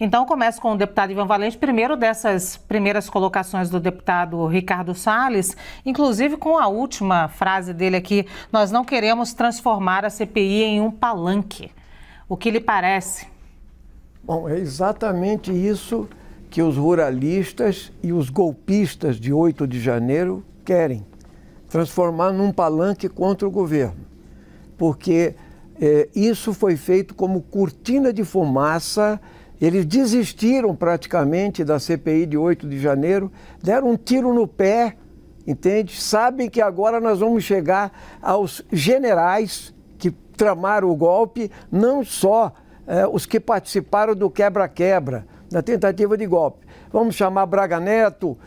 Então, começo com o deputado Ivan Valente, primeiro dessas primeiras colocações do deputado Ricardo Salles, inclusive com a última frase dele aqui: nós não queremos transformar a CPI em um palanque. O que lhe parece? Bom, é exatamente isso que os ruralistas e os golpistas de 8 de janeiro querem, transformar num palanque contra o governo. Porque isso foi feito como cortina de fumaça. Eles desistiram praticamente da CPI de 8 de janeiro, deram um tiro no pé, entende? Sabem que agora nós vamos chegar aos generais que tramaram o golpe, não só os que participaram do quebra-quebra, da tentativa de golpe. Vamos chamar Braga Neto,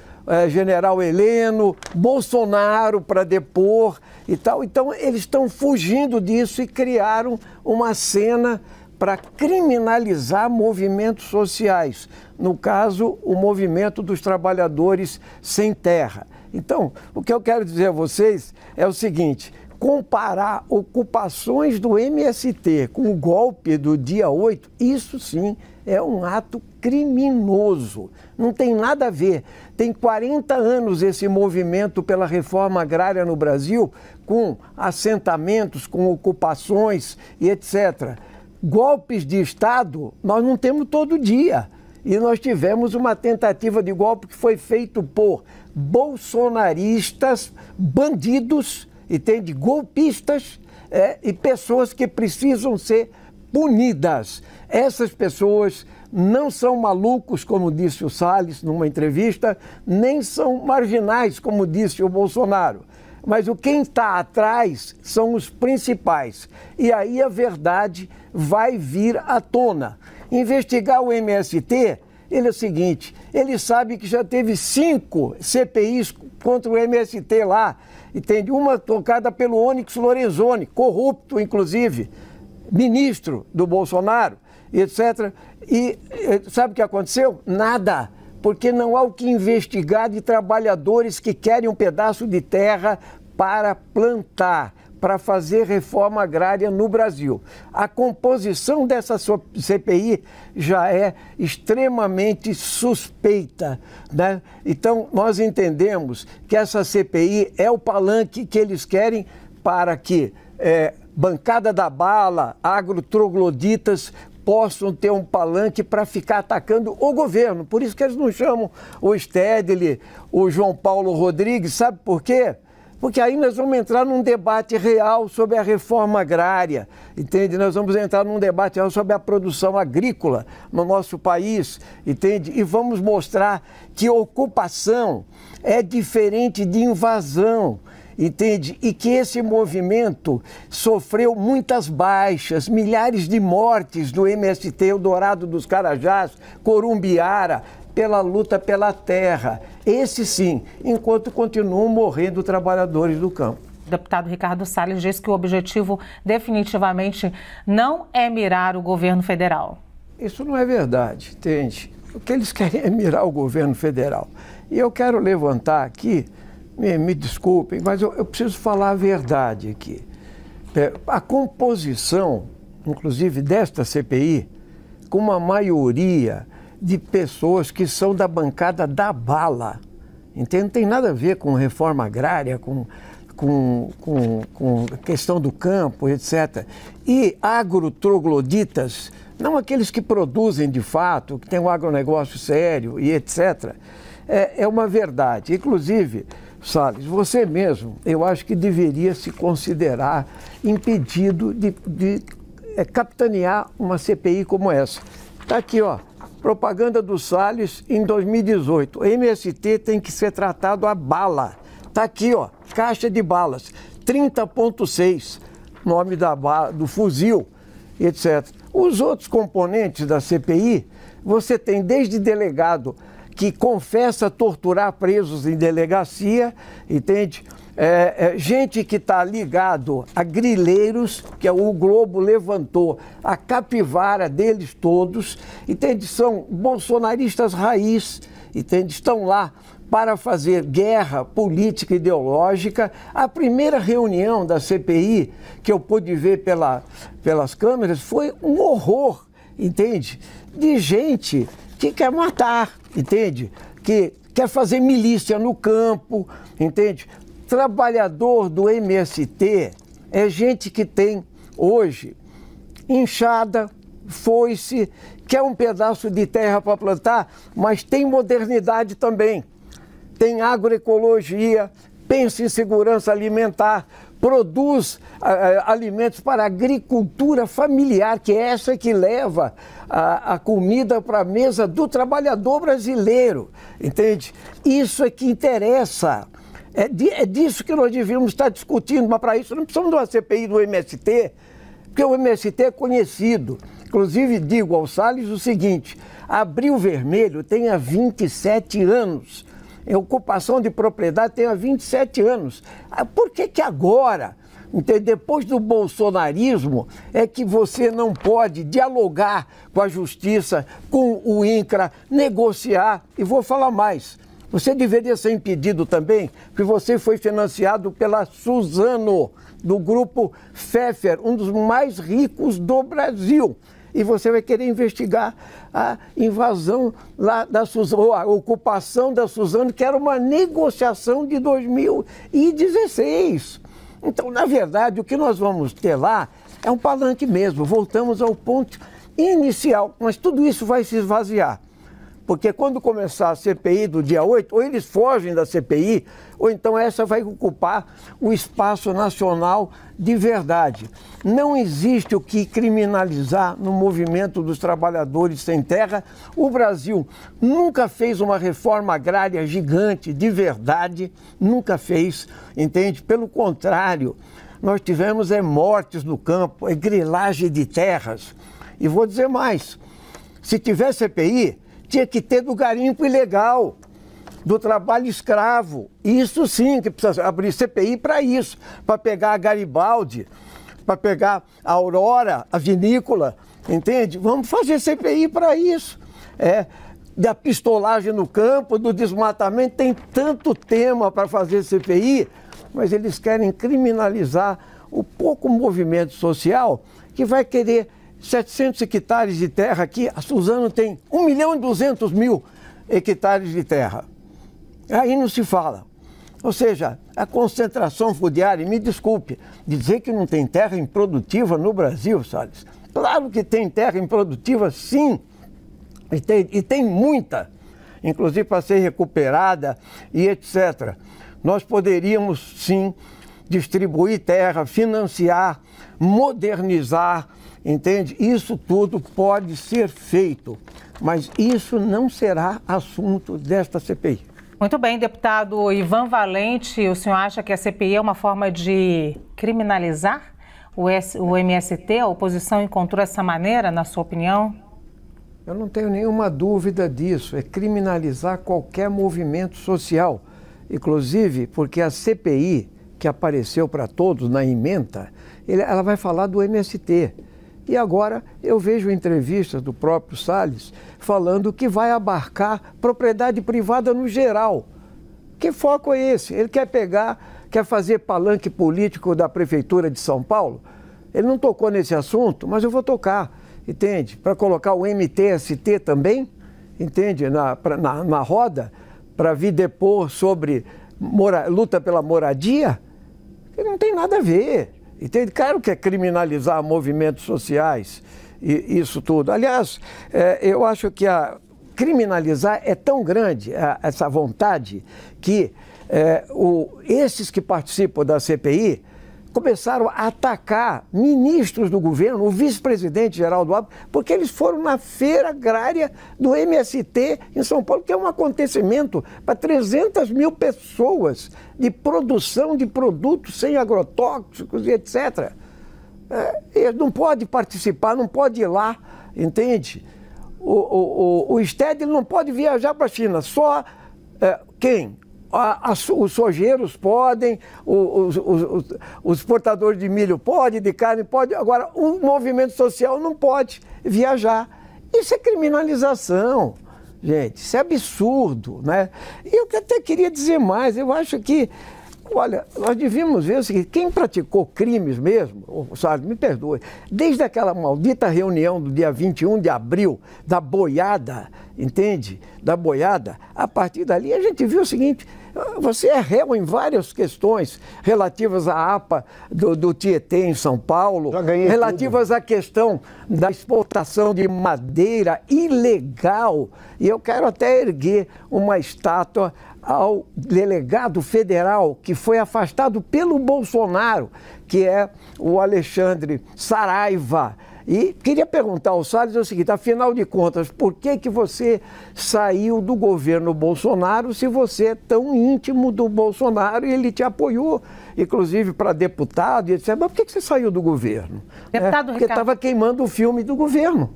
General Heleno, Bolsonaro para depor e tal. Então, eles estão fugindo disso e criaram uma cena para criminalizar movimentos sociais, no caso, o movimento dos trabalhadores sem terra. Então, o que eu quero dizer a vocês é o seguinte: comparar ocupações do MST com o golpe do dia 8, isso sim é um ato criminoso. Não tem nada a ver. Tem 40 anos esse movimento pela reforma agrária no Brasil, com assentamentos, com ocupações e etc. Golpes de Estado nós não temos todo dia. E nós tivemos uma tentativa de golpe que foi feito por bolsonaristas, bandidos, entende? Golpistas e pessoas que precisam ser punidas. Essas pessoas não são malucos, como disse o Salles numa entrevista, nem são marginais, como disse o Bolsonaro. Mas quem está atrás são os principais. E aí a verdade vai vir à tona. Investigar o MST, ele é o seguinte: ele sabe que já teve 5 CPIs contra o MST lá, entende? Uma tocada pelo Onyx Lorenzoni, corrupto inclusive, ministro do Bolsonaro, etc. E sabe o que aconteceu? Nada. Porque não há o que investigar de trabalhadores que querem um pedaço de terra para plantar, para fazer reforma agrária no Brasil. A composição dessa CPI já é extremamente suspeita, né? Então, nós entendemos que essa CPI é o palanque que eles querem para que bancada da bala, agrotrogloditas, possam ter um palanque para ficar atacando o governo. Por isso que eles não chamam o Stedley, o João Paulo Rodrigues. Sabe por quê? Porque aí nós vamos entrar num debate real sobre a reforma agrária, entende? Nós vamos entrar num debate real sobre a produção agrícola no nosso país, entende? E vamos mostrar que ocupação é diferente de invasão, entende? E que esse movimento sofreu muitas baixas, milhares de mortes do MST, Eldorado dos Carajás, Corumbiara, pela luta pela terra. Esse sim, enquanto continuam morrendo trabalhadores do campo. O deputado Ricardo Salles diz que o objetivo definitivamente não é mirar o governo federal. Isso não é verdade, entende? O que eles querem é mirar o governo federal. E eu quero levantar aqui, me desculpem, mas eu preciso falar a verdade aqui. A composição, inclusive desta CPI, com uma maioria de pessoas que são da bancada da bala, entende? Não tem nada a ver com reforma agrária, com questão do campo, etc. E agrotrogloditas, não aqueles que produzem de fato, que têm um agronegócio sério e etc. É uma verdade. Inclusive, Salles, você mesmo, eu acho que deveria se considerar impedido de capitanear uma CPI como essa. Está aqui, ó, propaganda do Salles em 2018. O MST tem que ser tratado a bala. Está aqui, ó, caixa de balas, 30.6, nome do fuzil, etc. Os outros componentes da CPI, você tem desde delegado que confessa torturar presos em delegacia, entende? Gente que está ligado a grileiros, que o Globo levantou a capivara deles todos, entende? São bolsonaristas raiz, entende? Estão lá para fazer guerra política ideológica. A primeira reunião da CPI, que eu pude ver pelas câmeras, foi um horror. entende? De gente que quer matar, entende? Que quer fazer milícia no campo, entende? Trabalhador do MST é gente que tem hoje enxada, foice, quer um pedaço de terra para plantar, mas tem modernidade também. Tem agroecologia, pensa em segurança alimentar, produz alimentos para a agricultura familiar, que é essa que leva a comida para a mesa do trabalhador brasileiro, entende? Isso é que interessa. É disso que nós devíamos estar discutindo, mas para isso não precisamos de uma CPI do MST, porque o MST é conhecido. Inclusive, digo ao Salles o seguinte: Abril Vermelho tem há 27 anos. A ocupação de propriedade tem há 27 anos. Por que agora, depois do bolsonarismo, é que você não pode dialogar com a justiça, com o INCRA, negociar? E vou falar mais. Você deveria ser impedido também, porque você foi financiado pela Suzano, do grupo Pfeffer, um dos mais ricos do Brasil. E você vai querer investigar a invasão lá da Suzano, a ocupação da Suzano, que era uma negociação de 2016. Então, na verdade, o que nós vamos ter lá é um palanque mesmo. Voltamos ao ponto inicial, mas tudo isso vai se esvaziar. Porque quando começar a CPI do dia 8, ou eles fogem da CPI, ou então essa vai ocupar o espaço nacional de verdade. Não existe o que criminalizar no movimento dos trabalhadores sem terra. O Brasil nunca fez uma reforma agrária gigante de verdade, nunca fez, entende? Pelo contrário, nós tivemos mortes no campo, grilagem de terras. E vou dizer mais, se tiver CPI, tinha que ter do garimpo ilegal, do trabalho escravo. Isso sim, que precisa abrir CPI para isso, para pegar a Garibaldi, para pegar a Aurora, a vinícola, entende? Vamos fazer CPI para isso. Da pistolagem no campo, do desmatamento, tem tanto tema para fazer CPI, mas eles querem criminalizar o pouco movimento social que vai querer 700 hectares de terra aqui. A Suzano tem 1.200.000 hectares de terra. Aí não se fala. Ou seja, a concentração fundiária, me desculpe, dizer que não tem terra improdutiva no Brasil, Salles. Claro que tem terra improdutiva, sim, e tem muita, inclusive para ser recuperada e etc. Nós poderíamos, sim, distribuir terra, financiar, modernizar, entende? Isso tudo pode ser feito, mas isso não será assunto desta CPI. Muito bem, deputado Ivan Valente, o senhor acha que a CPI é uma forma de criminalizar o MST? A oposição encontrou essa maneira, na sua opinião? Eu não tenho nenhuma dúvida disso, é criminalizar qualquer movimento social. Inclusive porque a CPI, que apareceu para todos na ementa, ela vai falar do MST. E agora eu vejo entrevistas do próprio Salles falando que vai abarcar propriedade privada no geral. Que foco é esse? Ele quer fazer palanque político da Prefeitura de São Paulo? Ele não tocou nesse assunto, mas eu vou tocar, entende? Para colocar o MTST também, entende? Na roda, para vir depor sobre luta pela moradia, ele não tem nada a ver. Entende? Claro que é criminalizar movimentos sociais e isso tudo. Aliás, eu acho que criminalizar é tão grande essa vontade que esses que participam da CPI começaram a atacar ministros do governo, o vice-presidente Geraldo Alckmin, porque eles foram na feira agrária do MST em São Paulo, que é um acontecimento para 300.000 pessoas de produção de produtos sem agrotóxicos e etc. Ele não pode participar, não pode ir lá, entende? O STED ele não pode viajar para a China, só quem? Os sojeiros podem, os exportadores de milho podem, de carne podem, agora o movimento social não pode viajar. Isso é criminalização, gente, isso é absurdo, né? E eu até queria dizer mais, eu acho que Olha, nós devíamos ver o seguinte, quem praticou crimes mesmo, o Salles, me perdoe, desde aquela maldita reunião do dia 21 de abril, da boiada, entende? Da boiada, a partir dali a gente viu o seguinte, você é réu em várias questões relativas à APA do Tietê em São Paulo, relativas à questão da exportação de madeira ilegal, e eu quero até erguer uma estátua ao delegado federal que foi afastado pelo Bolsonaro, que é o Alexandre Saraiva. E queria perguntar ao Salles o seguinte, afinal de contas, por que você saiu do governo Bolsonaro se você é tão íntimo do Bolsonaro e ele te apoiou, inclusive para deputado e etc. Mas por que você saiu do governo? Deputado Porque estava queimando o filme do governo.